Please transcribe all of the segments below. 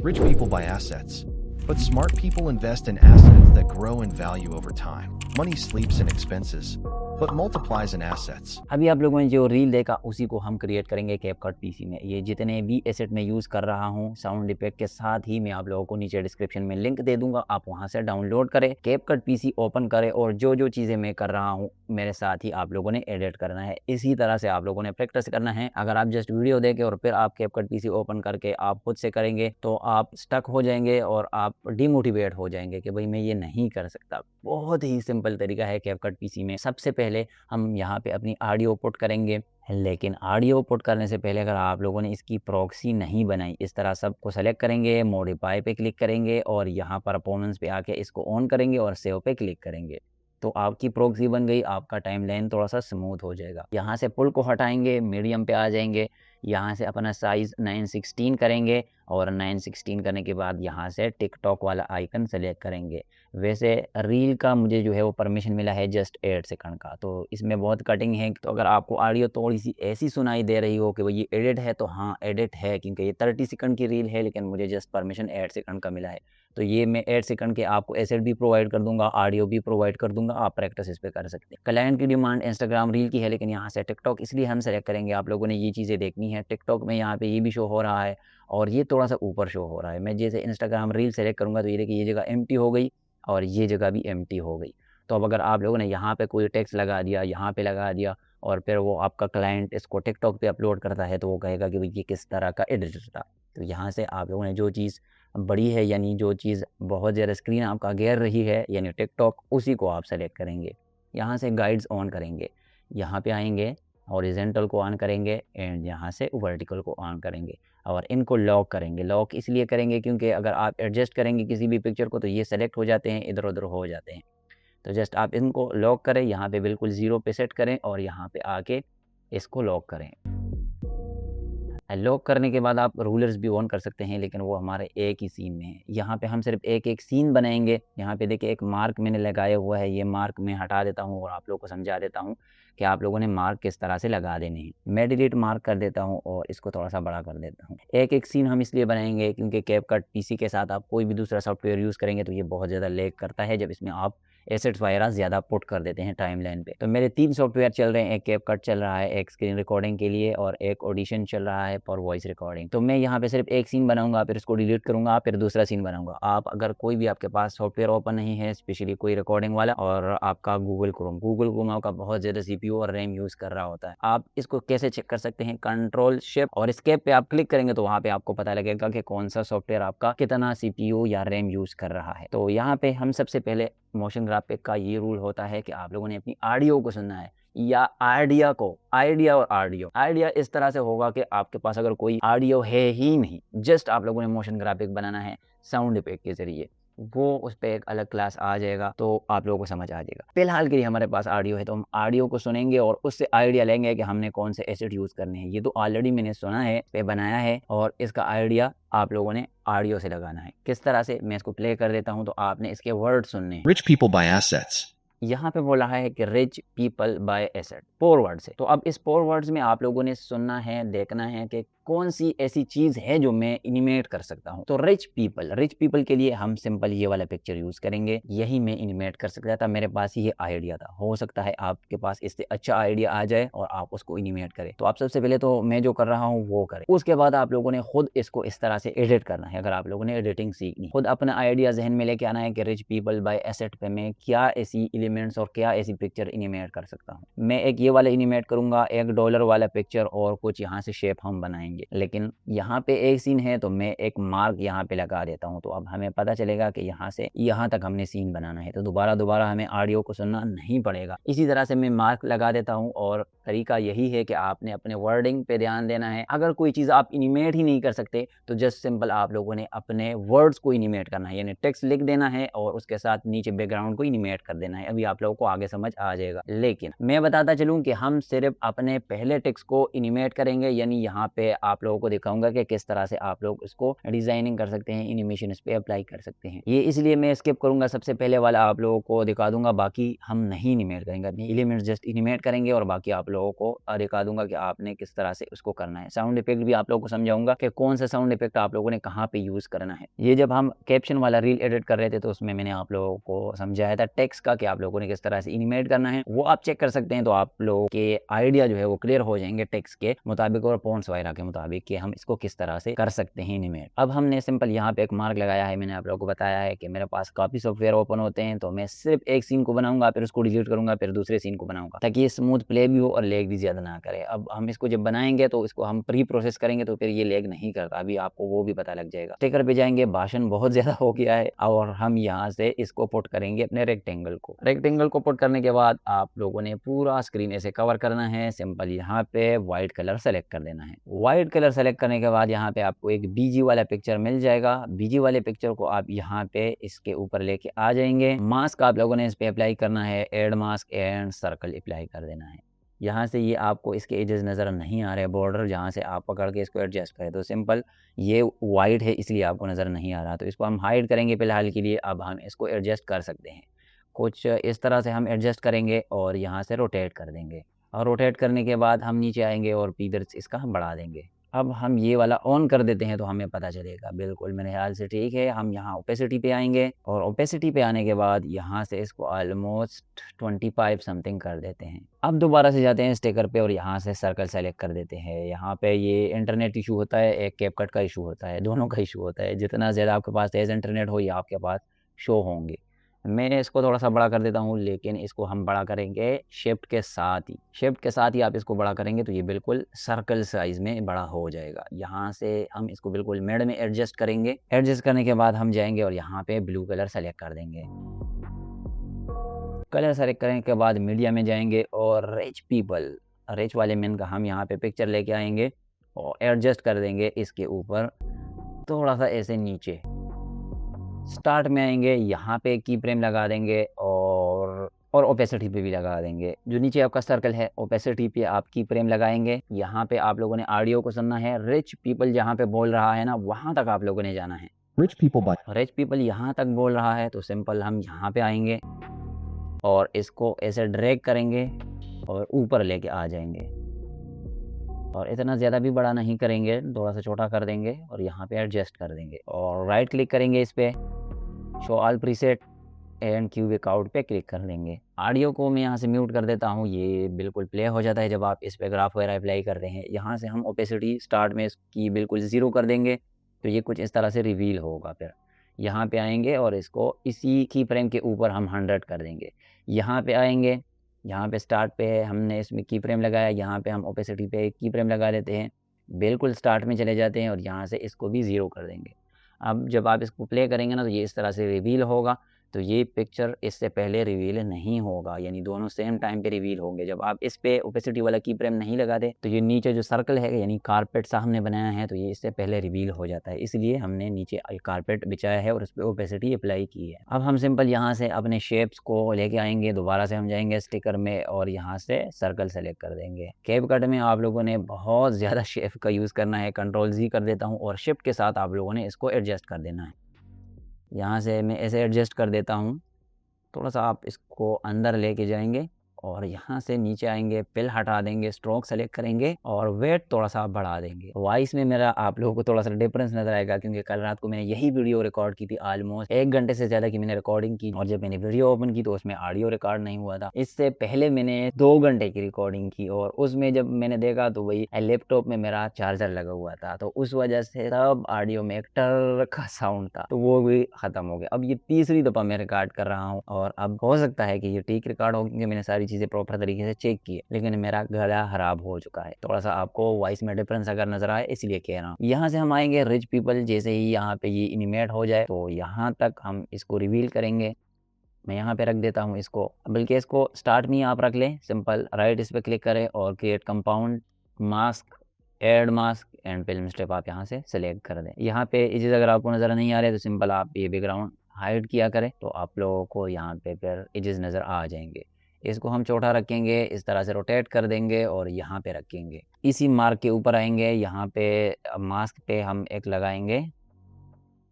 Rich people buy assets, but smart people invest in assets that grow in value over time. Money sleeps in expenses, but multiplies in assets. अभी आप लोगों ने जो reel देखा उसी को हम क्रिएट करेंगे कैपकट पीसी में। ये जितने भी एसेट मैं यूज़ कर रहा हूँ साउंड इफेक्ट के साथ ही मैं आप लोगों को नीचे डिस्क्रिप्शन में लिंक दे दूंगा, आप वहां से डाउनलोड करें, कैपकट पीसी ओपन करें और जो जो चीज़ें मैं कर रहा हूँ मेरे साथ ही आप लोगों ने एडिट करना है। इसी तरह से आप लोगों ने प्रैक्टिस करना है। अगर आप जस्ट वीडियो देखें और फिर आप कैपकट पीसी ओपन करके आप खुद से करेंगे तो आप स्टक हो जाएंगे और आप डिमोटिवेट हो जाएंगे कि भाई मैं ये नहीं कर सकता। बहुत ही सिंपल तरीका है कैपकट पीसी में। सबसे पहले हम यहाँ पे अपनी ऑडियो पुट करेंगे, लेकिन ऑडियो पुट करने से पहले अगर आप लोगों ने इसकी प्रॉक्सी नहीं बनाई, इस तरह सबको सेलेक्ट करेंगे, मॉडिफाई पे क्लिक करेंगे और यहाँ पर परफॉर्मेंस पे आके इसको ऑन करेंगे और सेव पे क्लिक करेंगे तो आपकी प्रॉक्सी बन गई। आपका टाइमलाइन थोड़ा सा स्मूथ हो जाएगा। यहाँ से पुल को हटाएंगे, मीडियम पे आ जाएंगे, यहाँ से अपना साइज़ 916 करेंगे और 916 करने के बाद यहाँ से टिकटॉक वाला आइकन सेलेक्ट करेंगे। वैसे रील का मुझे जो है वो परमिशन मिला है जस्ट 8 सेकंड का, तो इसमें बहुत कटिंग है। तो अगर आपको ऑडियो थोड़ी सी ऐसी सुनाई दे रही हो कि वो ये एडिट है, तो हाँ एडिट है, क्योंकि ये 30 सेकंड की रील है लेकिन मुझे जस्ट परमिशन 8 सेकंड का मिला है। तो ये मैं 8 सेकंड के आपको एसेट भी प्रोवाइड कर दूंगा, ऑडियो भी प्रोवाइड कर दूंगा, आप प्रैक्टिस इस पे कर सकते हैं। क्लाइंट की डिमांड इंस्टाग्राम रील की है लेकिन यहाँ से टिकटॉक इसलिए हम सेलेक्ट करेंगे, आप लोगों ने ये चीज़ें देखनी है। टिकटॉक में यहाँ पे ये भी शो हो रहा है और ये थोड़ा सा ऊपर शो हो रहा है। मैं जैसे इंस्टाग्राम रील सेलेक्ट करूँगा तो ये देखिए ये जगह एम्प्टी हो गई और ये जगह भी एम्प्टी हो गई। तो अब अगर आप लोगों ने यहाँ पे कोई टेक्स्ट लगा दिया, यहाँ पे लगा दिया और फिर वो आपका क्लाइंट इसको टिकटॉक पे अपलोड करता है तो वो कहेगा कि भाई ये किस तरह का एडिटर था। तो यहाँ से आप लोगों ने जो चीज़ बड़ी है, यानी जो चीज़ बहुत ज़्यादा स्क्रीन आपका घेर रही है, यानी टिकटॉक, उसी को आप सेलेक्ट करेंगे। यहाँ से गाइड्स ऑन करेंगे, यहाँ पे आएंगे, हॉरिजॉन्टल को ऑन करेंगे एंड यहाँ से वर्टिकल को ऑन करेंगे और इनको लॉक करेंगे। लॉक इसलिए करेंगे क्योंकि अगर आप एडजस्ट करेंगे किसी भी पिक्चर को तो ये सेलेक्ट हो जाते हैं, इधर उधर हो जाते हैं। तो जस्ट आप इनको लॉक करें, यहाँ पे बिल्कुल 0 पे सेट करें और यहाँ पे आके इसको लॉक करें। लॉक करने के बाद आप रूलर्स भी ऑन कर सकते हैं लेकिन वो हमारे एक ही सीन में है। यहाँ पे हम सिर्फ एक एक सीन बनाएंगे। यहाँ पे देखिए एक मार्क मैंने लगाया हुआ है, ये मार्क मैं हटा देता हूँ और आप लोगों को समझा देता हूँ कि आप लोगों ने मार्क किस तरह से लगा देने हैं। मैं डिलीट मार्क कर देता हूँ और इसको थोड़ा सा बड़ा कर देता हूँ। एक एक सीन हम इसलिए बनाएंगे क्योंकि कैपकट पीसी के साथ आप कोई भी दूसरा सॉफ्टवेयर यूज़ करेंगे तो ये बहुत ज़्यादा लैग करता है जब इसमें आप एसेट्स वगैरह ज़्यादा पुट कर देते हैं टाइमलाइन पे। तो मेरे 3 सॉफ्टवेयर चल रहे हैं, एक कैपकट चल रहा है, एक स्क्रीन रिकॉर्डिंग के लिए और एक ऑडिशन चल रहा है फॉर वॉइस रिकॉर्डिंग। तो मैं यहाँ पे सिर्फ एक सीन बनाऊंगा, फिर इसको डिलीट करूंगा, फिर दूसरा सीन बनाऊंगा। आप अगर कोई भी आपके पास सॉफ्टवेयर ओपन नहीं है, स्पेशली कोई रिकॉर्डिंग वाला, और आपका गूगल क्रोम आपका बहुत ज़्यादा CPU और रैम यूज़ कर रहा होता है, आप इसको कैसे चेक कर सकते हैं? कंट्रोल शिफ्ट और एस्केप पे आप क्लिक करेंगे तो वहाँ पे आपको पता लगेगा कि कौन सा सॉफ्टवेयर आपका कितना CPU या रैम यूज़ कर रहा है। तो यहाँ पे हम सबसे पहले मोशन ग्राफिक का ये रूल होता है कि आप लोगों ने अपनी ऑडियो को सुनना है या आइडिया को। आइडिया और आइडिया इस तरह से होगा कि आपके पास अगर कोई ऑडियो है ही नहीं, जस्ट आप लोगों ने मोशन ग्राफिक बनाना है साउंड इफेक्ट के जरिए, वो उस पर एक अलग क्लास आ जाएगा तो आप लोगों को समझ आ जाएगा। फिलहाल के लिए हमारे पास ऑडियो है तो हम ऑडियो को सुनेंगे और उससे आइडिया लेंगे कि हमने कौन से एसेट यूज़ करने हैं। ये तो ऑलरेडी मैंने सुना है, पे बनाया है और इसका आइडिया आप लोगों ने ऑडियो से लगाना है। किस तरह से, मैं इसको प्ले कर देता हूँ तो आपने इसके वर्ड सुनने हैं। Rich people buy assets. यहाँ पे बोला है कि rich people bye asset, 4 words है। तो अब इस 4 वर्ड्स में आप लोगों ने सुनना है, देखना है कि कौन सी ऐसी चीज है जो मैं एनिमेट कर सकता हूँ। तो रिच पीपल के लिए हम सिंपल ये वाला पिक्चर यूज करेंगे, यही मैं एनिमेट कर सकता था। मेरे पास ये आइडिया था, हो सकता है आपके पास इससे अच्छा आइडिया आ जाए और आप उसको एनिमेट करें। तो आप सबसे पहले तो मैं जो कर रहा हूँ वो करें, उसके बाद आप लोगों ने खुद इसको इस तरह से एडिट करना है। अगर आप लोगों ने एडिटिंग सीखनी, खुद अपना आइडिया जहन में लेके आना है कि रिच पीपल बाय एसेट पे मैं क्या ऐसी एलिमेंट्स और क्या ऐसी पिक्चर एनिमेट कर सकता हूँ। मैं एक ये वाला एनिमेट करूंगा, एक डॉलर वाला पिक्चर और कुछ यहाँ से शेप हम बनाएंगे। लेकिन यहाँ पे एक सीन है तो मैं एक मार्क यहाँ पे लगा देता हूँ, तो अब हमें पता चलेगा कि यहाँ से यहाँ तक हमने सीन बनाना है, तो दोबारा हमें ऑडियो को सुनना नहीं पड़ेगा। इसी तरह से मैं मार्क लगा देता हूँ और तरीका यही है कि आपने अपने वर्डिंग पे ध्यान देना है। अगर कोई चीज़ आप एनिमेट ही नहीं कर सकते तो जस्ट सिंपल आप लोगों ने अपने वर्ड्स को एनिमेट करना है, यानी टेक्स्ट लिख देना है और उसके साथ नीचे बैकग्राउंड को एनिमेट कर देना है। अब भी आप लोगों को आगे समझ आ जाएगा। लेकिन मैं बताता चलूँ कि हम सिर्फ अपने पहले टेक्स्ट को एनिमेट करेंगे, यानी यहाँ पे आप लोगों को दिखाऊंगा कि किस तरह से आप लोग इसको डिजाइनिंग कर सकते हैं, एनिमेशन इस पे अप्लाई कर सकते हैं। ये इसलिए मैं स्किप करूंगा, सबसे पहले वाला आप लोगों को दिखा दूंगा, बाकी हम नहीं एनिमेट करेंगे, अपने एलिमेंट जस्ट एनिमेट करेंगे और बाकी आप लोगों को दिखा दूंगा कि आपने किस तरह से उसको करना है। साउंड इफेक्ट भी आप लोगों को समझाऊंगा कि कौन सा साउंड इफेक्ट आप लोगों ने कहाँ पे यूज करना है। ये जब हम कैप्शन वाला रील एडिट कर रहे थे तो उसमें मैंने आप लोगों को समझाया था टेक्स्ट का कि आप लोगों ने किस तरह से एनिमेट करना है, वो आप चेक कर सकते हैं। तो आप लोगों के आइडिया जो है वो क्लियर हो जाएंगे टेक्स्ट के मुताबिक और फॉन्ट्स वगैरह के मुताबिक कि हम इसको किस तरह से कर सकते हैं एनिमेट। अब हमने सिंपल यहाँ पे एक मार्क लगाया है, मैंने आप लोगों को बताया है कि मेरे पास काफी सॉफ्टवेयर ओपन होते हैं, तो मैं सिर्फ एक सीन को बनाऊंगा, फिर उसको डिलीट करूंगा, फिर दूसरे सीन को बनाऊंगा, ताकि ये स्मूथ प्ले भी हो और लेग भी ज्यादा ना करे। अब हम इसको जब बनाएंगे तो इसको हम प्री प्रोसेस करेंगे तो फिर ये लेग नहीं करता, अभी आपको वो भी पता लग जाएगा। स्टिकर पे जाएंगे, भाषण बहुत ज्यादा हो गया है और हम यहाँ से इसको पुट करेंगे अपने रेक्टेंगल को। रेक्टेंगल को पुट करने के बाद आप लोगों ने पूरा स्क्रीन ऐसे कवर करना है। सिंपल यहाँ पे व्हाइट कलर सेलेक्ट कर देना है। व्हाइट कलर सेलेक्ट करने के बाद यहाँ पे आपको एक बीजी वाला पिक्चर मिल जाएगा। बीजी वाले पिक्चर को आप यहाँ पे इसके ऊपर लेके आ जाएंगे। मास्क आप लोगों ने इस पे अप्लाई करना है, add mask and circle apply कर देना है। यहाँ से ये आपको इसके एजेस नज़र नहीं आ रहे, बॉर्डर जहाँ से आप पकड़ के इसको एडजस्ट करें, तो सिंपल ये वाइट है इसलिए आपको नज़र नहीं आ रहा, तो इसको हम हाइड करेंगे फिलहाल के लिए। अब हम इसको एडजस्ट कर सकते हैं, कुछ इस तरह से हम एडजस्ट करेंगे और यहाँ से रोटेट कर देंगे, और रोटेट करने के बाद हम नीचे आएंगे और इधर इसका हम बढ़ा देंगे। अब हम ये वाला ऑन कर देते हैं तो हमें पता चलेगा, बिल्कुल मेरे ख्याल से ठीक है। हम यहाँ ओपेसिटी पे आएंगे और ओपेसिटी पे आने के बाद यहाँ से इसको ऑलमोस्ट 25 समथिंग कर देते हैं। अब दोबारा से जाते हैं स्टिकर पे और यहाँ से सर्कल सेलेक्ट कर देते हैं। यहाँ पे ये इंटरनेट इशू होता है, एक कैपकट का इशू होता है, दोनों का इशू होता है। जितना ज़्यादा आपके पास तेज़ इंटरनेट हो या आपके पास शो होंगे। मैं इसको थोड़ा सा बड़ा कर देता हूँ, लेकिन इसको हम बड़ा करेंगे शिफ्ट के साथ ही। शिफ्ट के साथ ही आप इसको बड़ा करेंगे तो ये बिल्कुल सर्कल साइज में बड़ा हो जाएगा। यहाँ से हम इसको बिल्कुल मिड में एडजस्ट करेंगे। एडजस्ट करने के बाद हम जाएंगे और यहाँ पे ब्लू कलर सेलेक्ट कर देंगे। कलर सेलेक्ट करने के बाद मीडिया में जाएंगे और रिच वाले मेन का हम यहाँ पे पिक्चर लेके आएंगे और एडजस्ट कर देंगे इसके ऊपर थोड़ा सा ऐसे नीचे। स्टार्ट में आएंगे, यहाँ पे की फ्रेम लगा देंगे और ओपेसिटी पे भी लगा देंगे। जो नीचे आपका सर्कल है ओपेसिटी पे आप की फ्रेम लगाएंगे। यहाँ पे आप लोगों ने ऑडियो को सुनना है, रिच पीपल जहाँ पे बोल रहा है ना वहाँ तक आप लोगों ने जाना है। रिच पीपल यहाँ तक बोल रहा है तो सिंपल हम यहाँ पे आएंगे और इसको ऐसे ड्रैग करेंगे और ऊपर लेके आ जाएंगे, और इतना ज़्यादा भी बड़ा नहीं करेंगे, थोड़ा सा छोटा कर देंगे और यहाँ पे एडजस्ट कर देंगे और राइट क्लिक करेंगे इस पे, show all preset and cubic out पे क्लिक कर लेंगे। ऑडियो को मैं यहाँ से म्यूट कर देता हूँ, ये बिल्कुल प्ले हो जाता है जब आप इस पे ग्राफ वगैरह अप्लाई करते हैं। यहाँ से हम ओपेसिटी स्टार्ट में इसकी बिल्कुल 0 कर देंगे तो ये कुछ इस तरह से रिवील होगा। फिर यहाँ पे आएंगे और इसको इसी की फ्रेम के ऊपर हम 100 कर देंगे। यहाँ पे आएंगे, यहाँ पे स्टार्ट पे हमने इसमें की फ्रेम लगाया, यहाँ पे हम ओपेसिटी पे की फ्रेम लगा देते हैं, बिल्कुल स्टार्ट में चले जाते हैं और यहाँ से इसको भी 0 कर देंगे। अब जब आप इसको प्ले करेंगे ना तो ये इस तरह से रिवील होगा। तो ये पिक्चर इससे पहले रिवील नहीं होगा, यानी दोनों सेम टाइम पे रिवील होंगे। जब आप इस पे ओपेसिटी वाला की फ्रेम नहीं लगाते तो ये नीचे जो सर्कल है यानी कारपेट सा हमने बनाया है तो ये इससे पहले रिवील हो जाता है, इसलिए हमने नीचे कारपेट बिछाया है और उस पर ओपेसिटी अप्लाई की है। अब हम सिंपल यहाँ से अपने शेप्स को लेके आएंगे, दोबारा से हम जाएंगे स्टिकर में और यहाँ से सर्कल सेलेक्ट कर देंगे। कैपकट में आप लोगों ने बहुत ज़्यादा शेप का यूज़ करना है, कंट्रोल-Z कर देता हूँ और शिफ्ट के साथ आप लोगों ने इसको एडजस्ट कर देना है। यहाँ से मैं ऐसे एडजस्ट कर देता हूँ, थोड़ा सा आप इसको अंदर लेके जाएंगे और यहाँ से नीचे आएंगे, पिल हटा देंगे, स्ट्रोक सेलेक्ट करेंगे और वेट थोड़ा सा आप बढ़ा देंगे। वॉइस में मेरा आप लोगों को थोड़ा सा डिफरेंस नजर आएगा क्योंकि कल रात को मैंने यही वीडियो रिकॉर्ड की थी, ऑलमोस्ट 1 घंटे से ज़्यादा की मैंने रिकॉर्डिंग की और जब मैंने वीडियो ओपन की तो उसमें ऑडियो रिकॉर्ड नहीं हुआ था। इससे पहले मैंने 2 घंटे की रिकॉर्डिंग की और उसमें जब मैंने देखा तो वही लैपटॉप में मेरा चार्जर लगा हुआ था, तो उस वजह से तब ऑडियो में एक टर का साउंड था तो वो भी ख़त्म हो गया। अब ये तीसरी दफ़ा मैं रिकॉर्ड कर रहा हूँ और अब हो सकता है कि ये ठीक रिकॉर्ड हो क्योंकि मैंने सारी चीज़ें प्रॉपर तरीके से चेक किए, लेकिन मेरा गला खराब हो चुका है। थोड़ा सा आपको वॉइस में डिफरेंस अगर नजर आए इसलिए कह रहा हूँ। यहाँ से हम आएंगे रिच पीपल, जैसे ही यहाँ पे ये एनिमेट हो जाए तो यहाँ तक हम इसको रिवील करेंगे। मैं यहाँ पे रख देता हूँ इसको, बल्कि इसको स्टार्ट में ही आप रख लें। सिंपल राइट इस पर क्लिक करें और create compound mask, add mask and film strip आप यहाँ से सेलेक्ट कर दें। यहाँ पे इस अगर आपको नज़र नहीं आ रहे तो सिंपल आप ये बैकग्राउंड हाइड किया करें तो आप लोगों को यहाँ पे फिर एजेस नज़र आ जाएंगे। इसको हम छोटा रखेंगे, इस तरह से रोटेट कर देंगे और यहाँ पे रखेंगे। इसी मार्क के ऊपर आएंगे, यहाँ पे मास्क पे हम एक लगाएंगे,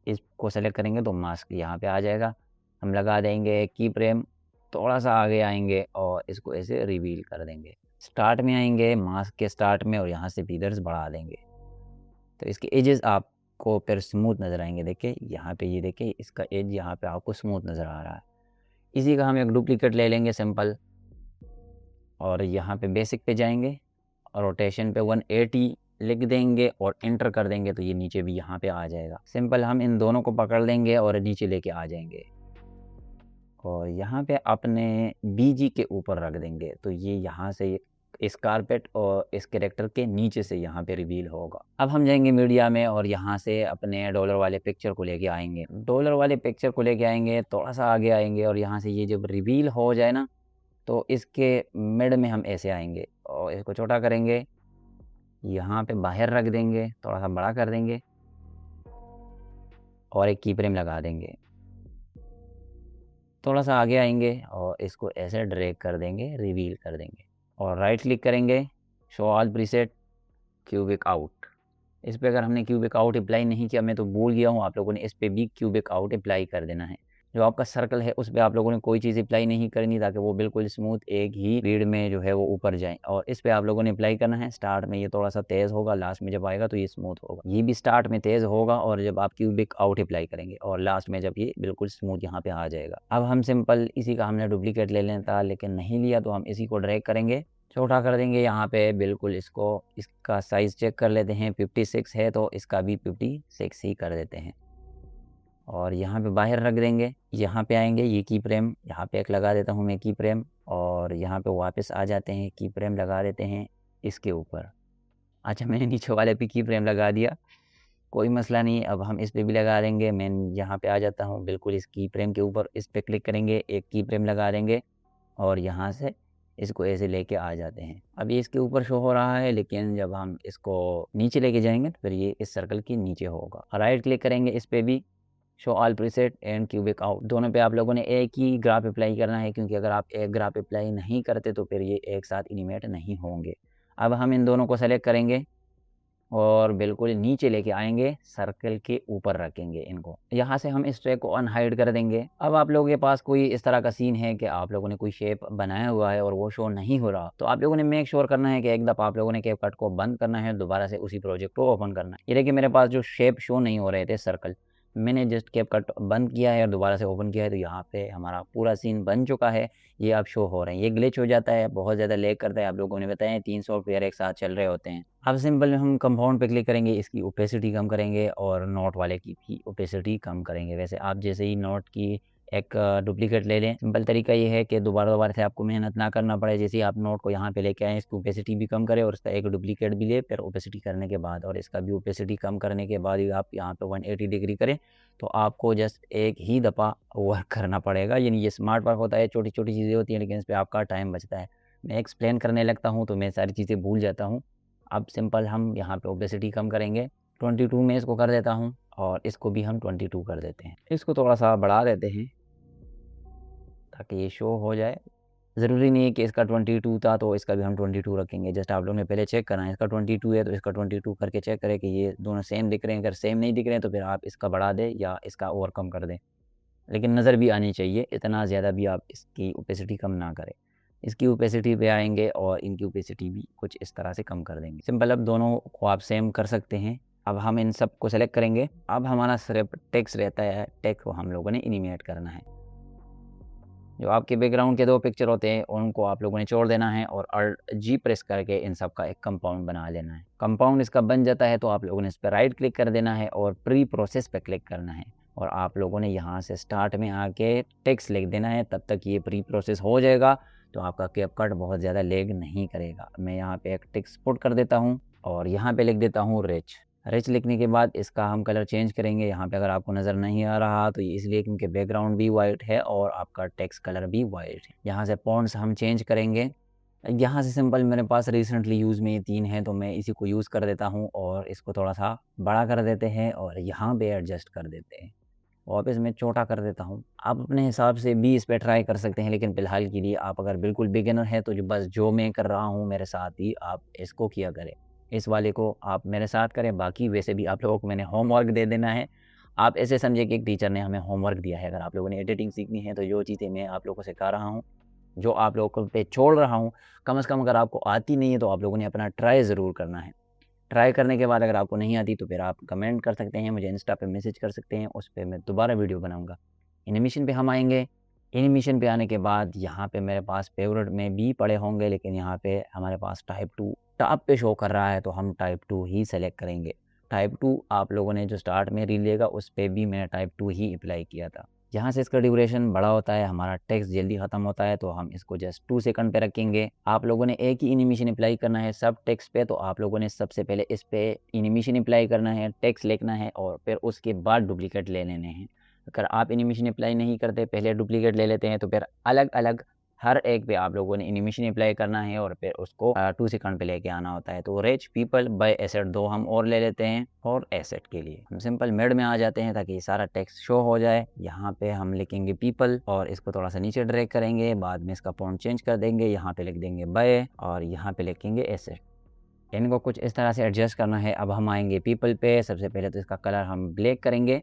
इसको सेलेक्ट करेंगे तो मास्क यहाँ पे आ जाएगा। हम लगा देंगे की फ्रेम, थोड़ा सा आगे आएंगे और इसको ऐसे रिवील कर देंगे। स्टार्ट में आएंगे, मास्क के स्टार्ट में, और यहाँ से फीदर्स बढ़ा देंगे तो इसके एजेस आपको फिर स्मूथ नज़र आएंगे। देखिए यहाँ पे, ये देखिए इसका एज यहाँ पे आपको स्मूथ नज़र आ रहा है। इसी का हम एक डुप्लीकेट ले लेंगे सिंपल, और यहाँ पे बेसिक पे जाएंगे और रोटेशन पे 180 लिख देंगे और एंटर कर देंगे तो ये नीचे भी यहाँ पे आ जाएगा। सिंपल हम इन दोनों को पकड़ लेंगे और नीचे लेके आ जाएंगे और यहाँ पे अपने बीजी के ऊपर रख देंगे तो ये यहाँ से इस कारपेट और इस कैरेक्टर के नीचे से यहाँ पे रिवील होगा। अब हम जाएंगे मीडिया में और यहाँ से अपने डॉलर वाले पिक्चर को लेके आएंगे। डॉलर वाले पिक्चर को लेके आएंगे, थोड़ा सा आगे आएंगे और यहाँ से ये जब रिवील हो जाए ना तो इसके मिड में हम ऐसे आएंगे और इसको छोटा करेंगे, यहाँ पे बाहर रख देंगे, थोड़ा सा बड़ा कर देंगे और एक की फ्रेम लगा देंगे। थोड़ा सा आगे आएंगे और इसको ऐसे ड्रैग कर देंगे, रिवील कर देंगे और राइट क्लिक करेंगे, show all preset, cubic out. इस पे अगर हमने क्यूबिक आउट अप्लाई नहीं किया, मैं तो भूल गया हूँ, आप लोगों ने इस पे भी क्यूबिक आउट अप्लाई कर देना है। जो आपका सर्कल है उस पे आप लोगों ने कोई चीज़ अप्लाई नहीं करनी ताकि वो बिल्कुल स्मूथ एक ही रीड में जो है वो ऊपर जाए, और इस पे आप लोगों ने अप्लाई करना है। स्टार्ट में ये थोड़ा सा तेज़ होगा, लास्ट में जब आएगा तो ये स्मूथ होगा। ये भी स्टार्ट में तेज़ होगा और जब आप क्यूबिक आउट अप्लाई करेंगे और लास्ट में जब ये बिल्कुल स्मूथ यहाँ पे आ जाएगा। अब हम सिंपल इसी का हमने डुप्लीकेट ले लेना था लेकिन नहीं लिया तो हम इसी को ड्रैग करेंगे, छोटा कर देंगे यहाँ पे बिल्कुल इसको। इसका साइज़ चेक कर लेते हैं, 56 है तो इसका भी 56 ही कर देते हैं और यहाँ पे बाहर रख देंगे। यहाँ पे आएंगे, ये की फ्रेम यहाँ पे एक लगा देता हूँ मैं की फ्रेम, और यहाँ पे वापस आ जाते हैं, की फ्रेम लगा देते हैं इसके ऊपर। अच्छा, मैंने नीचे वाले पे की फ्रेम लगा दिया, कोई मसला नहीं। अब हम इस पे भी लगा देंगे। मैं यहाँ पे आ जाता हूँ बिल्कुल इस की फ्रेम के ऊपर, इस पे क्लिक करेंगे, एक की फ्रेम लगा देंगे और यहाँ से इसको ऐसे लेके आ जाते हैं। अभी इसके ऊपर शो हो रहा है लेकिन जब हम इसको नीचे लेके जाएंगे तो फिर ये इस सर्कल के नीचे होगा। राइट क्लिक करेंगे इस पे भी, show all preset and cubic out, दोनों पे आप लोगों ने एक ही ग्राफ अप्लाई करना है क्योंकि अगर आप एक ग्राफ अप्लाई नहीं करते तो फिर ये एक साथ एनिमेट नहीं होंगे। अब हम इन दोनों को सेलेक्ट करेंगे और बिल्कुल नीचे लेके आएंगे, सर्कल के ऊपर रखेंगे इनको। यहाँ से हम इस ट्रैक को अनहाइड कर देंगे। अब आप लोगों के पास कोई इस तरह का सीन है कि आप लोगों ने कोई शेप बनाया हुआ है और वो शो नहीं हो रहा, तो आप लोगों ने मेक श्योर करना है कि एक दफ़ा आप लोगों ने कैपकट को बंद करना है, दोबारा से उसी प्रोजेक्ट को ओपन करना है। ये देखिए मेरे पास जो शेप शो नहीं हो रहे थे सर्कल, मैंने जस्ट कैपकट बंद किया है और दोबारा से ओपन किया है तो यहाँ पे हमारा पूरा सीन बन चुका है। ये अब शो हो रहे हैं। ये ग्लिच हो जाता है, बहुत ज़्यादा लेग करता है, आप लोगों ने बताया 3 सॉफ्टवेयर एक साथ चल रहे होते हैं। अब सिंपल हम कंपाउंड पे क्लिक करेंगे, इसकी ओपेसिटी कम करेंगे और नोट वाले की भी ओपेसिटी कम करेंगे। वैसे आप जैसे ही नोट की एक डुप्लीकेट ले लें, सिंपल तरीका ये है कि दोबारा से आपको मेहनत ना करना पड़े। जैसे ही आप नोट को यहाँ पे लेके आएँ, इसकी ओपेसिटी भी कम करें और इसका एक डुप्लीकेट भी ले, फिर ओपेसिटी करने के बाद और इसका भी ओपेसिटी कम करने के बाद ही आप यहाँ पे 180 डिग्री करें तो आपको जस्ट एक ही दफ़ा वर्क करना पड़ेगा। यानी ये स्मार्ट वर्क होता है, छोटी-छोटी चीज़ें होती हैं लेकिन इस पे आपका टाइम बचता है। मैं एक्सप्लेन करने लगता हूँ तो मैं सारी चीज़ें भूल जाता हूँ। अब सिंपल हम यहाँ पे ओपेसिटी कम करेंगे, 22 में इसको कर देता हूँ और इसको भी हम 22 कर देते हैं। इसको थोड़ा सा बढ़ा देते हैं ताकि ये शो हो जाए। ज़रूरी नहीं है कि इसका 22 था तो इसका भी हम 22 रखेंगे। जस्ट आप लोगों ने पहले चेक करना है, इसका 22 है तो इसका 22 करके चेक करें कि ये दोनों सेम दिख रहे हैं। अगर सेम नहीं दिख रहे हैं तो फिर आप इसका बढ़ा दें या इसका और कम कर दें, लेकिन नज़र भी आनी चाहिए, इतना ज़्यादा भी आप इसकी ओपेसिटी कम ना करें। इसकी ओपेसिटी पे आएंगे और इनकी ओपेसिटी भी कुछ इस तरह से कम कर देंगे। सिंपल अब दोनों को आप सेम कर सकते हैं। अब हम इन सब को सेलेक्ट करेंगे। अब हमारा सिर्फ टेक्स्ट रहता है, टेक्स्ट को हम लोगों ने एनिमेट करना है। जो आपके बैकग्राउंड के 2 पिक्चर होते हैं उनको आप लोगों ने छोड़ देना है और Alt G प्रेस करके इन सब का एक कंपाउंड बना लेना है। कंपाउंड इसका बन जाता है तो आप लोगों ने इस पर राइट क्लिक कर देना है और प्री प्रोसेस पे क्लिक करना है और आप लोगों ने यहाँ से स्टार्ट में आके टेक्स्ट लिख देना है। तब तक ये प्री प्रोसेस हो जाएगा तो आपका कैपकट बहुत ज़्यादा लेग नहीं करेगा। मैं यहाँ पे एक टेक्स्ट पुट कर देता हूँ और यहाँ पे लिख देता हूँ रिच। रिच लिखने के बाद इसका हम कलर चेंज करेंगे। यहाँ पे अगर आपको नज़र नहीं आ रहा तो ये इसलिए क्योंकि बैकग्राउंड भी वाइट है और आपका टेक्स्ट कलर भी वाइट है। यहाँ से फॉन्ट्स हम चेंज करेंगे। यहाँ से सिंपल मेरे पास रिसेंटली यूज़ में ये 3 है तो मैं इसी को यूज़ कर देता हूँ और इसको थोड़ा सा बड़ा कर देते हैं और यहाँ पे एडजस्ट कर देते हैं। वापस मैं छोटा कर देता हूँ। आप अपने हिसाब से भी इस पे ट्राई कर सकते हैं, लेकिन फ़िलहाल के लिए आप अगर बिल्कुल बिगिनर हैं तो जो मैं कर रहा हूँ मेरे साथ ही आप इसको किया करें। इस वाले को आप मेरे साथ करें, बाकी वैसे भी आप लोगों को मैंने होमवर्क दे देना है। आप ऐसे समझिए कि एक टीचर ने हमें होमवर्क दिया है। अगर आप लोगों ने एडिटिंग सीखनी है तो जो चीज़ें मैं आप लोगों को सिखा रहा हूँ, जो आप लोगों को पे छोड़ रहा हूँ, कम से कम अगर आपको आती नहीं है तो आप लोगों ने अपना ट्राई ज़रूर करना है। ट्राई करने के बाद अगर आपको नहीं आती तो फिर आप कमेंट कर सकते हैं, मुझे इंस्टा पे मैसेज कर सकते हैं, उस पे मैं दोबारा वीडियो बनाऊँगा। एनिमेशन पे हम आएँगे। एनिमेशन पे आने के बाद यहाँ पे मेरे पास फ़ेवरेट में भी पड़े होंगे, लेकिन यहाँ पे हमारे पास टाइप 2 टॉप पे शो कर रहा है तो हम टाइप 2 ही सेलेक्ट करेंगे। टाइप 2 आप लोगों ने जो स्टार्ट में रील लिएगा उस पे भी मैंने टाइप 2 ही अप्लाई किया था। यहाँ से इसका ड्यूरेशन बड़ा होता है, हमारा टेक्स्ट जल्दी ख़त्म होता है तो हम इसको जस्ट 2 सेकंड पे रखेंगे। आप लोगों ने एक ही एनिमेशन अप्लाई करना है सब टेक्स्ट पे, तो आप लोगों ने सबसे पहले इस पे एनिमेशन अप्लाई करना है, टेक्स्ट लिखना है और फिर उसके बाद डुप्लीकेट ले लेने हैं। अगर आप एनिमेशन अप्लाई नहीं करते, पहले डुप्लीकेट ले लेते हैं तो फिर अलग-अलग हर एक पे आप लोगों ने एनिमेशन अप्लाई करना है और फिर उसको 2 सेकंड पे लेके आना होता है। तो रिच पीपल बाय एसेट 2 हम और ले लेते हैं और एसेट के लिए हम सिंपल मिड में आ जाते हैं ताकि ये सारा टेक्स्ट शो हो जाए। यहाँ पे हम लिखेंगे पीपल और इसको थोड़ा सा नीचे ड्रैग करेंगे, बाद में इसका फ़ॉन्ट चेंज कर देंगे, यहाँ पे लिख देंगे बाय और यहाँ पे लिखेंगे एसेट। इनको कुछ इस तरह से एडजस्ट करना है। अब हम आएंगे पीपल पे, सबसे पहले तो इसका कलर हम ब्लैक करेंगे।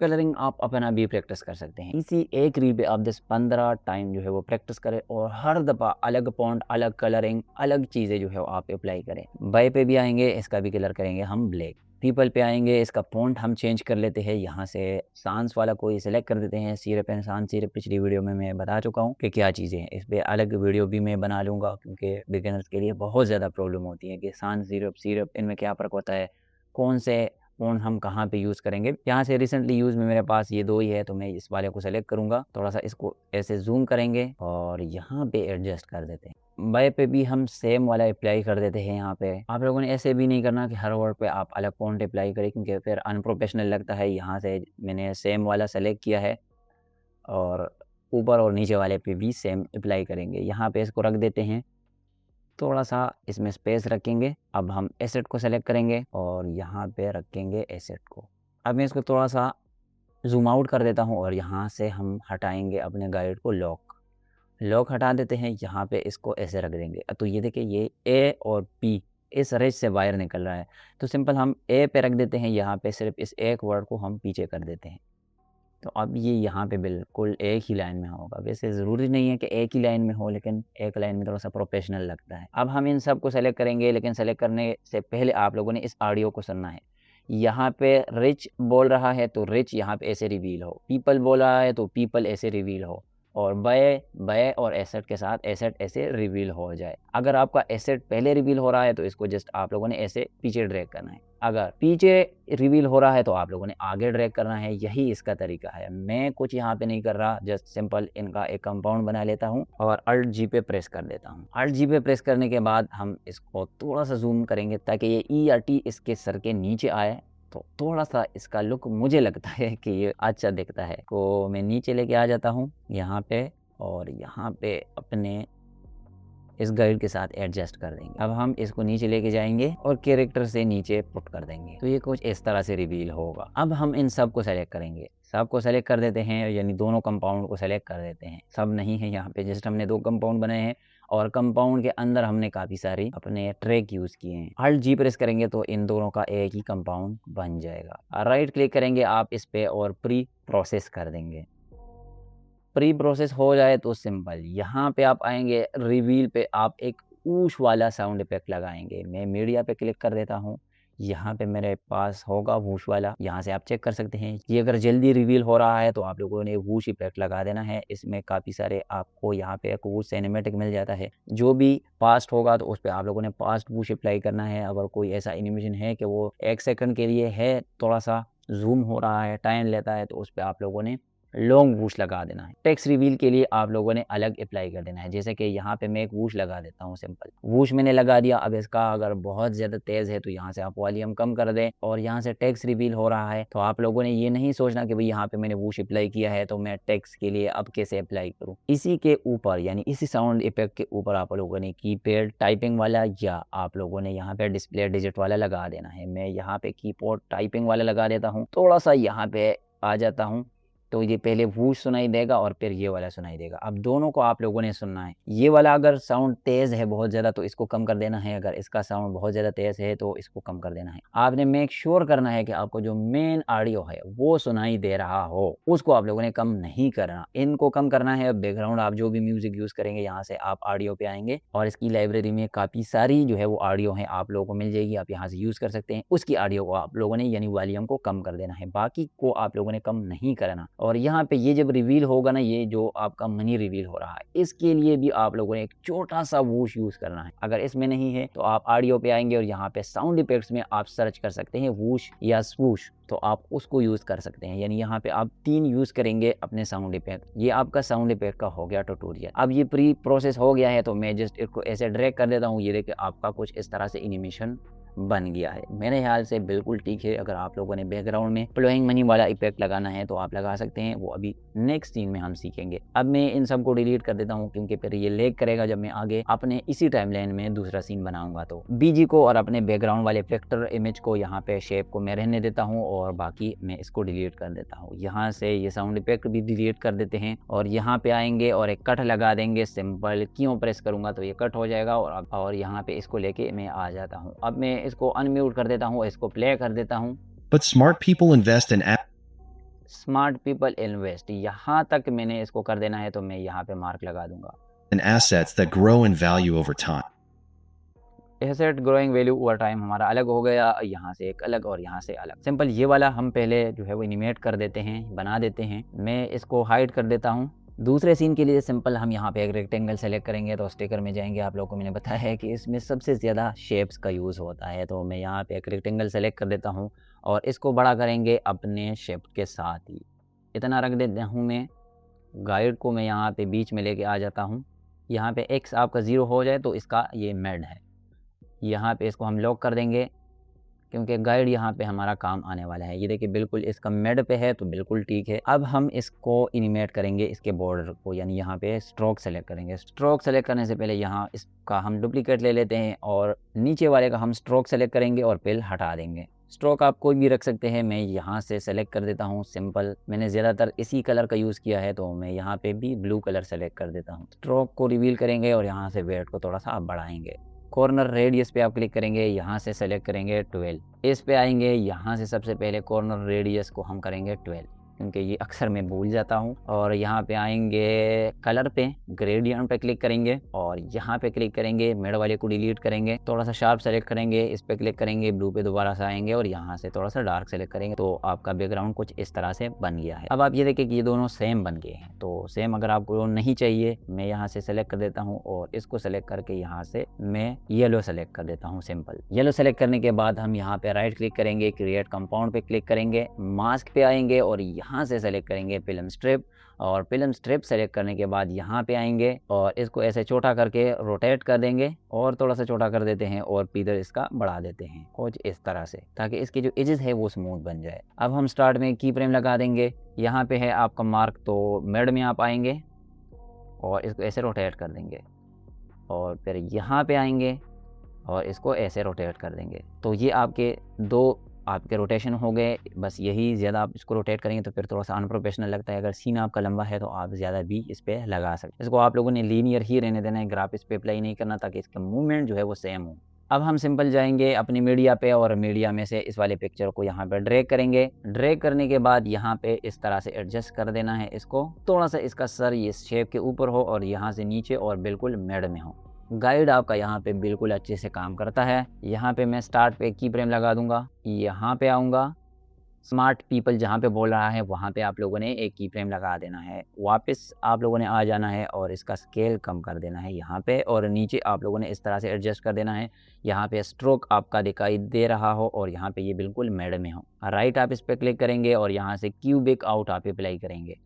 कलरिंग आप अपना भी प्रैक्टिस कर सकते हैं। इसी एक रील पे आप 10-15 टाइम जो है वो प्रैक्टिस करें और हर दफ़ा अलग फ़ॉन्ट, अलग कलरिंग, अलग चीज़ें जो है वो आप अप्लाई करें। बाय पे भी आएँगे, इसका भी कलर करेंगे हम ब्लैक। पीपल पे आएँगे, इसका फ़ॉन्ट हम चेंज कर लेते हैं। यहाँ से सान्स वाला कोई सिलेक्ट कर देते हैं। सिरप एंड sans सिरप पिछली वीडियो में मैं बता चुका हूँ कि क्या चीज़ें हैं। इस पे अलग वीडियो भी मैं बना लूँगा क्योंकि बिगिनर्स के लिए बहुत ज़्यादा प्रॉब्लम होती है कि sans सिरप इनमें क्या फ़र्क होता है, कौन से फ़ोन हम कहाँ पे यूज़ करेंगे। यहाँ से रिसेंटली यूज़ में मेरे पास ये 2 ही है तो मैं इस वाले को सेलेक्ट करूँगा। थोड़ा-सा इसको ऐसे ज़ूम करेंगे और यहाँ पे एडजस्ट कर देते हैं। बाय पे भी हम सेम वाला अप्लाई कर देते हैं यहाँ पे। आप लोगों ने ऐसे भी नहीं करना कि हर वर्ड पे आप अलग फ़ॉन्ट अप्लाई करें क्योंकि फिर अनप्रोफेशनल लगता है। यहाँ से मैंने सेम वाला सेलेक्ट किया है और ऊपर और नीचे वाले पे भी सेम अप्लाई करेंगे। यहाँ पे इसको रख देते हैं। थोड़ा-सा इसमें स्पेस रखेंगे। अब हम एसेट को सेलेक्ट करेंगे और यहाँ पे रखेंगे एसेट को। अब मैं इसको थोड़ा-सा ज़ूम आउट कर देता हूँ और यहाँ से हम हटाएँगे अपने गाइड को लॉक। लॉक हटा देते हैं, यहाँ पे इसको ऐसे रख देंगे। तो ये देखिए ये ए और पी इस रेंज से बाहर निकल रहा है। तो सिंपल हम ए पे रख देते हैं, यहाँ पे सिर्फ़ इस एक वर्ड को हम पीछे कर देते हैं। तो अब ये यहाँ पे बिल्कुल एक ही लाइन में होगा। वैसे ज़रूरी नहीं है कि एक ही लाइन में हो, लेकिन एक लाइन में थोड़ा-सा प्रोफेशनल लगता है। अब हम इन सब को सेलेक्ट करेंगे, लेकिन सेलेक्ट करने से पहले आप लोगों ने इस ऑडियो को सुनना है। यहाँ पे रिच बोल रहा है तो रिच यहाँ पे ऐसे रिवील हो, पीपल बोल रहा है तो पीपल ऐसे रिवील हो और बाय और एसेट के साथ एसेट ऐसे रिवील हो जाए। अगर आपका एसेट पहले रिवील हो रहा है तो इसको जस्ट आप लोगों ने ऐसे पीछे ड्रैग करना है। अगर पीछे रिवील हो रहा है तो आप लोगों ने आगे ड्रैग करना है। यही इसका तरीका है। मैं कुछ यहाँ पे नहीं कर रहा, जस्ट सिंपल इनका एक कंपाउंड बना लेता हूँ और अल्ट जी पे प्रेस कर देता हूँ। अल्ट जी पे प्रेस करने के बाद हम इसको थोड़ा सा जूम करेंगे ताकि ये ई या टी इसके सर के नीचे आए, तो थोड़ा-सा इसका लुक मुझे लगता है कि ये अच्छा दिखता है। तो मैं नीचे लेके आ जाता हूँ यहाँ पे और यहाँ पे अपने इस गाइड के साथ एडजस्ट कर देंगे। अब हम इसको नीचे लेके जाएंगे और कैरेक्टर से नीचे पुट कर देंगे, तो ये कुछ इस तरह से रिवील होगा। अब हम इन सब को सेलेक्ट करेंगे, सबको सेलेक्ट कर देते हैं, यानी दोनों कंपाउंड को सेलेक्ट कर देते हैं। सब नहीं है यहाँ पे, जस्ट हमने 2 कंपाउंड बनाए हैं और कंपाउंड के अंदर हमने काफ़ी सारी अपने ट्रैक यूज़ किए हैं। अल्ट जी प्रेस करेंगे तो इन दोनों का एक ही कंपाउंड बन जाएगा। राइट क्लिक करेंगे आप इस पे और प्री प्रोसेस कर देंगे। प्री प्रोसेस हो जाए तो सिंपल यहाँ पे आप आएँगे, रिवील पे आप एक ऊश वाला साउंड इफ़ेक्ट लगाएँगे। मैं मीडिया पे क्लिक कर देता हूँ, यहाँ पे मेरे पास होगा वूश वाला, यहाँ से आप चेक कर सकते हैं। ये अगर जल्दी रिवील हो रहा है तो आप लोगों ने वूश इफ़ेक्ट लगा देना है। इसमें काफ़ी सारे आपको यहाँ पे एक वूश सिनेमैटिक मिल जाता है। जो भी पास्ट होगा तो उस पे आप लोगों ने पास्ट वूश अप्लाई करना है। अगर कोई ऐसा एनिमेशन है कि वो 1 सेकंड के लिए है, थोड़ा-सा ज़ूम हो रहा है, टाइम लेता है, तो उस पे आप लोगों ने लॉन्ग वूश लगा देना है। टेक्स्ट रिवील के लिए आप लोगों ने अलग अप्लाई कर देना है। जैसे कि यहाँ पे मैं एक वूश लगा देता हूँ सिंपल। वूश मैंने लगा दिया। अब इसका अगर बहुत ज़्यादा तेज़ है तो यहाँ से आप वॉल्यूम कम कर दें और यहाँ से टेक्स्ट रिवील हो रहा है तो आप लोगों ने ये नहीं सोचना कि भाई यहाँ पे मैंने वूश अप्लाई किया है तो मैं टेक्स्ट के लिए अब कैसे अप्लाई करूँ। इसी के ऊपर यानी इसी साउंड इफेक्ट के ऊपर आप लोगों ने कीपैड टाइपिंग वाला या आप लोगों ने यहाँ पे डिस्प्ले डिजिट वाला लगा देना है। मैं यहाँ पे कीबोर्ड टाइपिंग वाला लगा देता हूँ। थोड़ा सा यहाँ पे आ जाता हूँ तो ये पहले वूश सुनाई देगा और फिर ये वाला सुनाई देगा। अब दोनों को आप लोगों ने सुनना है। ये वाला अगर साउंड तेज़ है बहुत ज़्यादा तो इसको कम कर देना है, अगर इसका साउंड बहुत ज़्यादा तेज़ है तो इसको कम कर देना है। आपने मेक श्योर करना है कि आपको जो मेन ऑडियो है वो सुनाई दे रहा हो, उसको आप लोगों ने कम नहीं करना। इनको कम करना है। बैकग्राउंड आप जो भी म्यूज़िक यूज़ करेंगे यहाँ से आप ऑडियो पे आएँगे और इसकी लाइब्रेरी में काफ़ी सारी जो है वो ऑडियो है आप लोगों को मिल जाएगी, आप यहाँ से यूज़ कर सकते हैं। उसकी ऑडियो को आप लोगों ने यानी वॉल्यूम को कम कर देना है, बाकी को आप लोगों ने कम नहीं करना। और यहाँ पे ये जब रिवील होगा ना, ये जो आपका मनी रिवील हो रहा है, इसके लिए भी आप लोगों ने एक छोटा सा वूश यूज़ करना है। अगर इसमें नहीं है तो आप ऑडियो पे आएँगे और यहाँ पे साउंड इफेक्ट्स में आप सर्च कर सकते हैं वूश या स्वूश, तो आप उसको यूज़ कर सकते हैं। यानी यहाँ पे आप 3 यूज़ करेंगे अपने साउंड इफेक्ट। ये आपका साउंड इफेक्ट का हो गया ट्यूटोरियल। अब ये प्री प्रोसेस हो गया है तो मैं जस्ट इसको ऐसे ड्रैग कर देता हूँ। ये देखिए आपका कुछ इस तरह से एनिमेशन बन गया है। मेरे ख्याल से बिल्कुल ठीक है। अगर आप लोगों ने बैकग्राउंड में प्लोइंग मनी वाला इफेक्ट लगाना है तो आप लगा सकते हैं, वो अभी नेक्स्ट सीन में हम सीखेंगे। अब मैं इन सब को डिलीट कर देता हूँ क्योंकि फिर ये लैग करेगा जब मैं आगे अपने इसी टाइमलाइन में दूसरा सीन बनाऊंगा। तो बीजी को और अपने बैकग्राउंड वाले फैक्टर इमेज को यहाँ पे शेप को मैं रहने देता हूँ और बाकी मैं इसको डिलीट कर देता हूँ। यहाँ से ये साउंड इफेक्ट भी डिलीट कर देते हैं और यहाँ पे आएंगे और एक कट लगा देंगे। सिंपल क्यों प्रेस करूंगा तो ये कट हो जाएगा और यहाँ पे इसको लेके मैं आ जाता हूँ। अब मैं इसको अनम्यूट कर देता हूँ, इसको प्ले कर देता हूँ। But smart people invest in smart people invest, यहाँ तक मैंने इसको कर देना है तो मैं यहाँ पे मार्क लगा दूंगा। assets that grow in value over time. Asset growing value over time हमारा अलग हो गया, यहाँ से एक अलग और यहाँ से अलग। सिंपल ये वाला हम पहले जो है वो एनिमेट कर देते हैं, बना देते हैं। मैं इसको हाइड कर देता हूँ। दूसरे सीन के लिए सिंपल हम यहाँ पे एक रेक्टेंगल सेलेक्ट करेंगे तो स्टिकर में जाएंगे। आप लोगों को मैंने बताया है कि इसमें सबसे ज़्यादा शेप्स का यूज़ होता है, तो मैं यहाँ पे एक रेक्टेंगल सेलेक्ट कर देता हूँ और इसको बड़ा करेंगे अपने शेप के साथ ही। इतना रख देता हूँ मैं। गाइड को मैं यहाँ पे बीच में लेके आ जाता हूँ। यहाँ पे एक्स आपका 0 हो जाए तो इसका ये मेड है। यहाँ पे इसको हम लॉक कर देंगे क्योंकि गाइड यहाँ पे हमारा काम आने वाला है। ये देखिए बिल्कुल इसका मेड पे है तो बिल्कुल ठीक है। अब हम इसको एनिमेट करेंगे इसके बॉर्डर को, यानी यहाँ पे स्ट्रोक सेलेक्ट करेंगे। स्ट्रोक सेलेक्ट करने से पहले यहाँ इसका हम डुप्लीकेट ले लेते हैं और नीचे वाले का हम स्ट्रोक सेलेक्ट करेंगे और फिर हटा देंगे। स्ट्रोक आप कोई भी रख सकते हैं, मैं यहाँ से सेलेक्ट कर देता हूँ सिंपल। मैंने ज़्यादातर इसी कलर का यूज़ किया है तो मैं यहाँ पे भी ब्लू कलर सेलेक्ट कर देता हूँ। स्ट्रोक को रिवील करेंगे और यहाँ से वेट को थोड़ा सा आप बढ़ाएंगे। कॉर्नर रेडियस पे आप क्लिक करेंगे, यहाँ से सेलेक्ट करेंगे 12। इस पे आएंगे, यहाँ से सबसे पहले कॉर्नर रेडियस को हम करेंगे 12 क्योंकि ये अक्सर मैं भूल जाता हूँ। और यहाँ पे आएंगे कलर पे, ग्रेडियंट पे क्लिक करेंगे और यहाँ पे क्लिक करेंगे, मेड वाले को डिलीट करेंगे, थोड़ा सा शार्प सेलेक्ट करेंगे, इस पे क्लिक करेंगे, ब्लू पे दोबारा से आएंगे और यहाँ से थोड़ा सा डार्क सेलेक्ट करेंगे तो आपका बैकग्राउंड कुछ इस तरह से बन गया है। अब आप ये देखिए कि ये दोनों सेम बन गए हैं। तो सेम अगर आपको नहीं चाहिए, मैं यहाँ से सेलेक्ट कर देता हूँ और इसको सेलेक्ट करके यहाँ से मैं येलो सेलेक्ट कर देता हूँ। सिंपल येलो सेलेक्ट करने के बाद हम यहाँ पे राइट क्लिक करेंगे, क्रिएट कंपाउंड पे क्लिक करेंगे, मास्क पे आएंगे और यहाँ से सेलेक्ट करेंगे फिल्म स्ट्रिप। और फिल्म स्ट्रिप सेलेक्ट करने के बाद यहाँ पे आएंगे और इसको ऐसे छोटा करके रोटेट कर देंगे और थोड़ा सा छोटा कर देते हैं और इधर इसका बढ़ा देते हैं कुछ इस तरह से, ताकि इसकी जो एजेस है वो स्मूथ बन जाए। अब हम स्टार्ट में की फ्रेम लगा देंगे। यहाँ पे है आपका मार्क, तो मेड में आप आएंगे और इसको ऐसे रोटेट कर देंगे और फिर यहाँ पे आएंगे और इसको ऐसे रोटेट कर देंगे। तो ये आपके रोटेशन हो गए। बस यही, ज़्यादा आप इसको रोटेट करेंगे तो फिर थोड़ा सा अनप्रोफेशनल लगता है। अगर सीन आपका लंबा है तो आप ज़्यादा भी इस पर लगा सकते हैं। इसको आप लोगों ने लीनियर ही रहने देना है, ग्राफ इस पर अप्लाई नहीं करना ताकि इसका मूवमेंट जो है वो सेम हो। अब हम सिंपल जाएंगे अपनी मीडिया पे और मीडिया में से इस वाले पिक्चर को यहाँ पे ड्रैग करेंगे। ड्रैग करने के बाद यहाँ पे इस तरह से एडजस्ट कर देना है इसको, थोड़ा सा इसका सर ये शेप के ऊपर हो और यहाँ से नीचे और बिल्कुल मेड में हो। गाइड आपका यहाँ पे बिल्कुल अच्छे से काम करता है। यहाँ पे मैं स्टार्ट पे की फ्रेम लगा दूंगा, यहाँ पे आऊँगा, स्मार्ट पीपल जहाँ पे बोल रहा है वहाँ पे आप लोगों ने एक की फ्रेम लगा देना है। वापस आप लोगों ने आ जाना है और इसका स्केल कम कर देना है यहाँ पे, और नीचे आप लोगों ने इस तरह से एडजस्ट कर देना है। यहाँ पे स्ट्रोक आपका दिखाई दे रहा हो और यहाँ पे ये बिल्कुल मेड में हो। राइट आप इस पर क्लिक करेंगे और यहाँ से क्यूबिक आउट आप अप्लाई करेंगे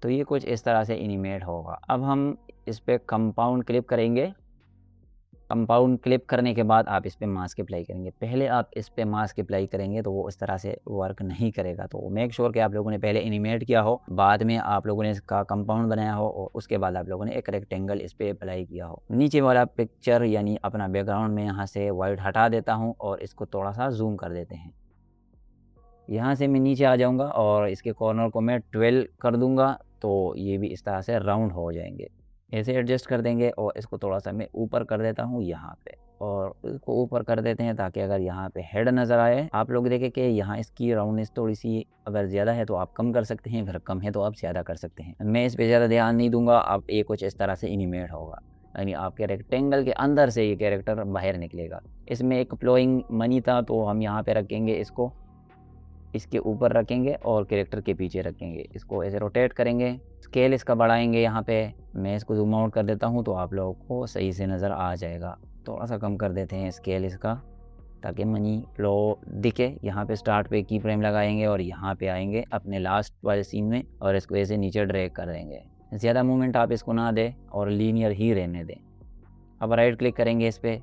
तो ये कुछ इस तरह से एनिमेट होगा। अब हम इस पर कंपाउंड क्लिप करेंगे। कंपाउंड क्लिप करने के बाद आप इस पर मास्क अप्लाई करेंगे। पहले आप इस पर मास्क अप्लाई करेंगे तो वो इस तरह से वर्क नहीं करेगा, तो मेक श्योर कि आप लोगों ने पहले एनिमेट किया हो, बाद में आप लोगों ने इसका कंपाउंड बनाया हो और उसके बाद आप लोगों ने एक रेक्टेंगल इस पर अप्लाई किया हो। नीचे वाला पिक्चर यानी अपना बैकग्राउंड में यहाँ से वाइट हटा देता हूँ और इसको थोड़ा सा जूम कर देते हैं। यहाँ से मैं नीचे आ जाऊँगा और इसके कॉर्नर को मैं 12 कर दूँगा, तो ये भी इस तरह से राउंड हो जाएंगे। ऐसे एडजस्ट कर देंगे और इसको थोड़ा सा मैं ऊपर कर देता हूँ यहाँ पे, और इसको ऊपर कर देते हैं ताकि अगर यहाँ पे हेड नज़र आए। आप लोग देखें कि यहाँ इसकी राउंडनेस थोड़ी सी अगर ज़्यादा है तो आप कम कर सकते हैं, अगर कम है तो आप ज़्यादा कर सकते हैं। मैं इस पर ज़्यादा ध्यान नहीं दूंगा। अब ये कुछ इस तरह से एनिमेट होगा, यानी आपके रेक्टेंगल के अंदर से ये कैरेक्टर बाहर निकलेगा। इसमें एक फ्लोइंग मनी था तो हम यहाँ पे रखेंगे, इसको इसके ऊपर रखेंगे और कैरेक्टर के पीछे रखेंगे। इसको ऐसे रोटेट करेंगे, स्केल इसका बढ़ाएंगे। यहाँ पे मैं इसको जूम आउट कर देता हूँ तो आप लोगों को सही से नज़र आ जाएगा। थोड़ा सा कम कर देते हैं स्केल इसका ताकि मनी फ्लो दिखे। यहाँ पे स्टार्ट पे की फ्रेम लगाएंगे और यहाँ पे आएंगे अपने लास्ट वाले सीन में और इसको ऐसे नीचे ड्रैग कर देंगे। ज़्यादा मूवमेंट आप इसको ना दें और लीनियर ही रहने दें। अब राइट क्लिक करेंगे इस पर,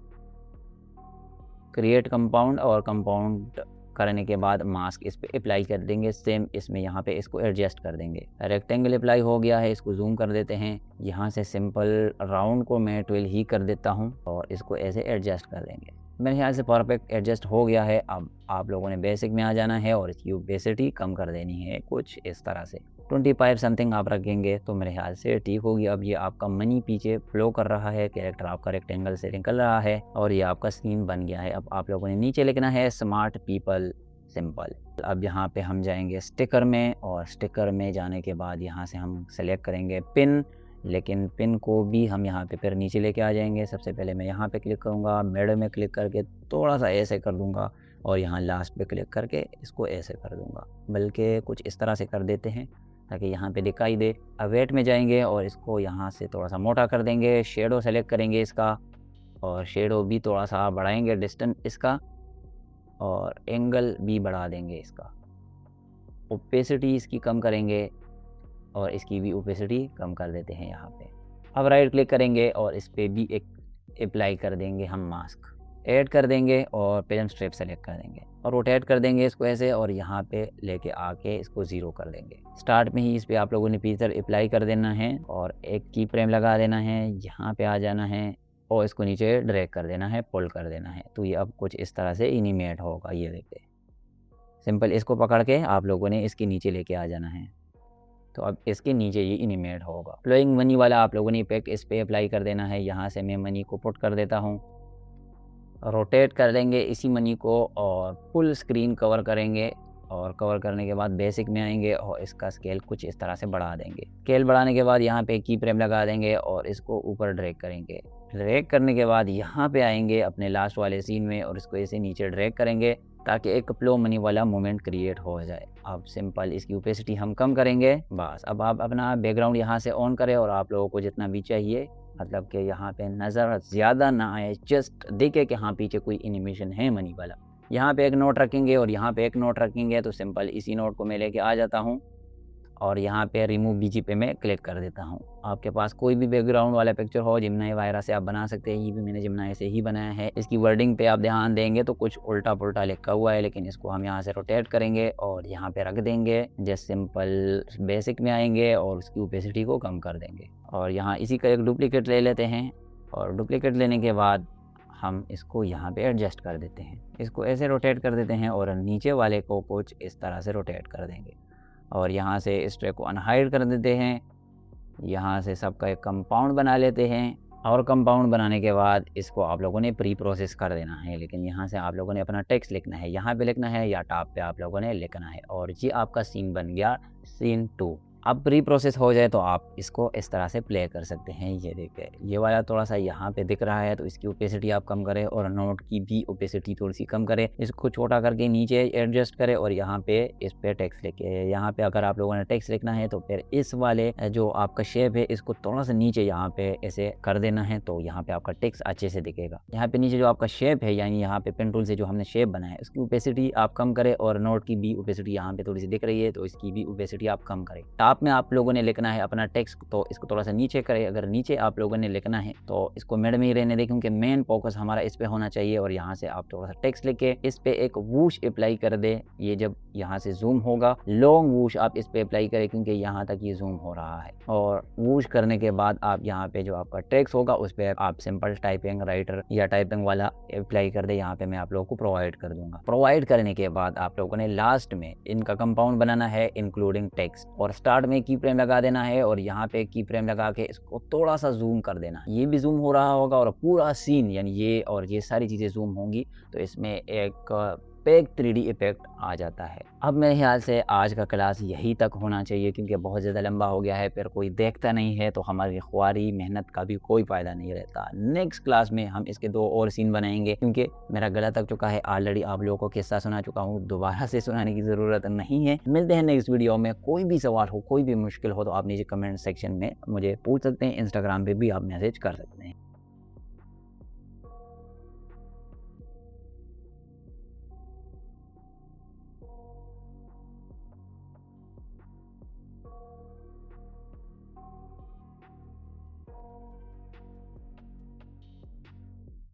क्रिएट कंपाउंड, और कंपाउंड करने के बाद मास्क इस पे अप्लाई कर देंगे। सेम इसमें यहाँ पे इसको एडजस्ट कर देंगे। रेक्टेंगल अप्लाई हो गया है, इसको जूम कर देते हैं। यहाँ से सिंपल राउंड को मैं 12 ही कर देता हूँ और इसको ऐसे एडजस्ट कर देंगे। मेरे ख्याल से परफेक्ट एडजस्ट हो गया है। अब आप लोगों ने बेसिक में आ जाना है और इसकी ओपेसिटी कम कर देनी है कुछ इस तरह से। 25 समथिंग आप रखेंगे तो मेरे ख्याल से ठीक होगी। अब ये आपका मनी पीछे फ्लो कर रहा है, कैरेक्टर आपका रेक्टेंगल से निकल रहा है और ये आपका सीन बन गया है। अब आप लोगों ने नीचे लिखना है स्मार्ट पीपल सिंपल। अब यहाँ पे हम जाएंगे स्टिकर में, और स्टिकर में जाने के बाद यहाँ से हम सेलेक्ट करेंगे पिन, लेकिन पिन को भी हम यहाँ पे फिर नीचे लेके आ जाएंगे। सबसे पहले मैं यहाँ पे क्लिक करूँगा, मिड में क्लिक करके थोड़ा सा ऐसे कर दूँगा और यहाँ लास्ट पे क्लिक करके इसको ऐसे कर दूँगा, बल्कि कुछ इस तरह से कर देते हैं ताकि यहाँ पे दिखाई दे। अब वेट में जाएंगे और इसको यहाँ से थोड़ा सा मोटा कर देंगे। शेडो सेलेक्ट करेंगे इसका और शेडो भी थोड़ा सा बढ़ाएंगे, डिस्टेंस इसका, और एंगल भी बढ़ा देंगे इसका। ओपेसिटी इसकी कम करेंगे और इसकी भी ओपेसिटी कम कर देते हैं यहाँ पे। अब राइट क्लिक करेंगे और इस पर भी एक अप्लाई कर देंगे हम मास्क, ऐड कर देंगे और पेन स्ट्रिप सेलेक्ट कर देंगे और रोटेट कर देंगे इसको ऐसे, और यहाँ पे लेके आके इसको 0 कर देंगे। स्टार्ट में ही इस पर आप लोगों ने फीचर अप्लाई कर देना है और एक की फ्रेम लगा देना है। यहाँ पे आ जाना है और इसको नीचे ड्रैग कर देना है, पुल कर देना है। तो ये अब कुछ इस तरह से एनिमेट होगा। ये देखिए सिंपल, इसको पकड़ के आप लोगों ने इसके नीचे लेके आ जाना है तो अब इसके नीचे ये एनिमेट होगा। फ्लोइंग मनी वाला आप लोगों ने इफेक्ट इस पे अप्लाई कर देना है। यहाँ से मैं मनी को पुट कर देता हूँ, रोटेट कर लेंगे इसी मनी को और फुल स्क्रीन कवर करेंगे, और कवर करने के बाद बेसिक में आएंगे और इसका स्केल कुछ इस तरह से बढ़ा देंगे। स्केल बढ़ाने के बाद यहाँ पे की फ्रेम लगा देंगे और इसको ऊपर ड्रैग करेंगे। ड्रैग करने के बाद यहाँ पे आएंगे अपने लास्ट वाले सीन में और इसको ऐसे नीचे ड्रैग करेंगे ताकि एक फ्लो मनी वाला मोमेंट क्रिएट हो जाए। अब सिंपल इसकी ओपेसिटी हम कम करेंगे बस। अब आप अपना बैकग्राउंड यहाँ से ऑन करें और आप लोगों को जितना भी चाहिए, मतलब कि यहाँ पे नज़र ज़्यादा ना आए, जस्ट देखे कि हाँ पीछे कोई एनिमेशन है मनी वाला। यहाँ पे एक नोट रखेंगे और यहाँ पे एक नोट रखेंगे, तो सिंपल इसी नोट को मैं लेके आ जाता हूँ और यहाँ पे रिमूव बीजी पे मैं क्लिक कर देता हूँ। आपके पास कोई भी बैकग्राउंड वाला पिक्चर हो जिम्नाई वायरा से आप बना सकते हैं। ये भी मैंने जिम्नाई से ही बनाया है। इसकी वर्डिंग पे आप ध्यान देंगे तो कुछ उल्टा पुल्टा लिखा हुआ है, लेकिन इसको हम यहाँ से रोटेट करेंगे और यहाँ पे रख देंगे। जस्ट सिंपल बेसिक में आएंगे और उसकी ओपेसिटी को कम कर देंगे और यहाँ इसी का एक डुप्लीकेट ले लेते हैं और डुप्लीकेट लेने के बाद हम इसको यहाँ पे एडजस्ट कर देते हैं। इसको ऐसे रोटेट कर देते हैं और नीचे वाले को कुछ इस तरह से रोटेट कर देंगे और यहाँ से इस ट्रे को अनहाइड कर देते हैं। यहाँ से सबका एक कंपाउंड बना लेते हैं और कंपाउंड बनाने के बाद इसको आप लोगों ने प्री प्रोसेस कर देना है, लेकिन यहाँ से आप लोगों ने अपना टेक्स्ट लिखना है। यहाँ पे लिखना है या टॉप पे आप लोगों ने लिखना है और ये आपका सीन बन गया सीन 2। अब प्री प्रोसेस हो जाए तो आप इसको इस तरह से प्ले कर सकते हैं। ये देखिए ये वाला थोड़ा सा यहाँ पे दिख रहा है तो इसकी ओपेसिटी आप कम करें और नोट की भी ओपेसिटी थोड़ी सी कम करें। इसको छोटा करके नीचे एडजस्ट करें और यहाँ पे इस पे टेक्स्ट लिखे। यहाँ पे अगर आप लोगों ने टेक्स्ट लिखना है तो फिर इस वाले जो आपका शेप है इसको थोड़ा सा नीचे यहाँ पे ऐसे कर देना है तो यहाँ पे आपका टेक्स्ट अच्छे से दिखेगा। यहाँ पे नीचे जो आपका शेप है यानी यहाँ पे पेन टूल से जो हमने शेप बनाया है उसकी ओपेसिटी आप कम करें और नोट की भी ओपेसिटी यहाँ पे थोड़ी सी दिख रही है तो इसकी भी ओपेसिटी आप कम करें। टॉप में आप लोगों ने लिखना है अपना टेक्स्ट, तो इसको थोड़ा सा नीचे करें। अगर नीचे आप लोगों ने लिखना है तो इसको मिड में ही रहने दें, क्योंकि मेन फोकस हमारा इस पे होना चाहिए। और यहाँ से आप थोड़ा सा टेक्स्ट लिख के इस पे एक वूश अप्लाई कर दें। ये जब यहाँ से जूम होगा, लॉन्ग वूश आप इस पे अप्लाई करें, क्योंकि यहाँ तक ये जूम हो रहा है। और वूश करने के बाद आप यहाँ पे जो आपका टेक्स्ट होगा उस पर आप सिंपल टाइपिंग राइटर या टाइपिंग वाला अप्लाई कर दे। यहाँ पे मैं आप लोगों को प्रोवाइड कर दूंगा। प्रोवाइड करने के बाद आप लोगों ने लास्ट में इनका कंपाउंड बनाना है इंक्लूडिंग टेक्स्ट, और स्टार्ट में की फ्रेम लगा देना है और यहाँ पे की फ्रेम लगा के इसको थोड़ा सा जूम कर देना। ये भी जूम हो रहा होगा और पूरा सीन यानी ये और ये सारी चीज़ें जूम होंगी, तो इसमें एक पैक 3D इफेक्ट आ जाता है। अब मेरे ख्याल से आज का क्लास यही तक होना चाहिए, क्योंकि बहुत ज़्यादा लंबा हो गया है, फिर कोई देखता नहीं है तो हमारी ख्वारी मेहनत का भी कोई फ़ायदा नहीं रहता। नेक्स्ट क्लास में हम इसके 2 और सीन बनाएंगे, क्योंकि मेरा गला तक चुका है ऑलरेडी। आप लोगों को किस्सा सुना चुका हूँ, दोबारा से सुनाने की ज़रूरत नहीं है। मिलते हैं नेक्स्ट वीडियो में। कोई भी सवाल हो, कोई भी मुश्किल हो तो आप नीचे कमेंट सेक्शन में मुझे पूछ सकते हैं। इंस्टाग्राम पर भी आप मैसेज कर सकते हैं।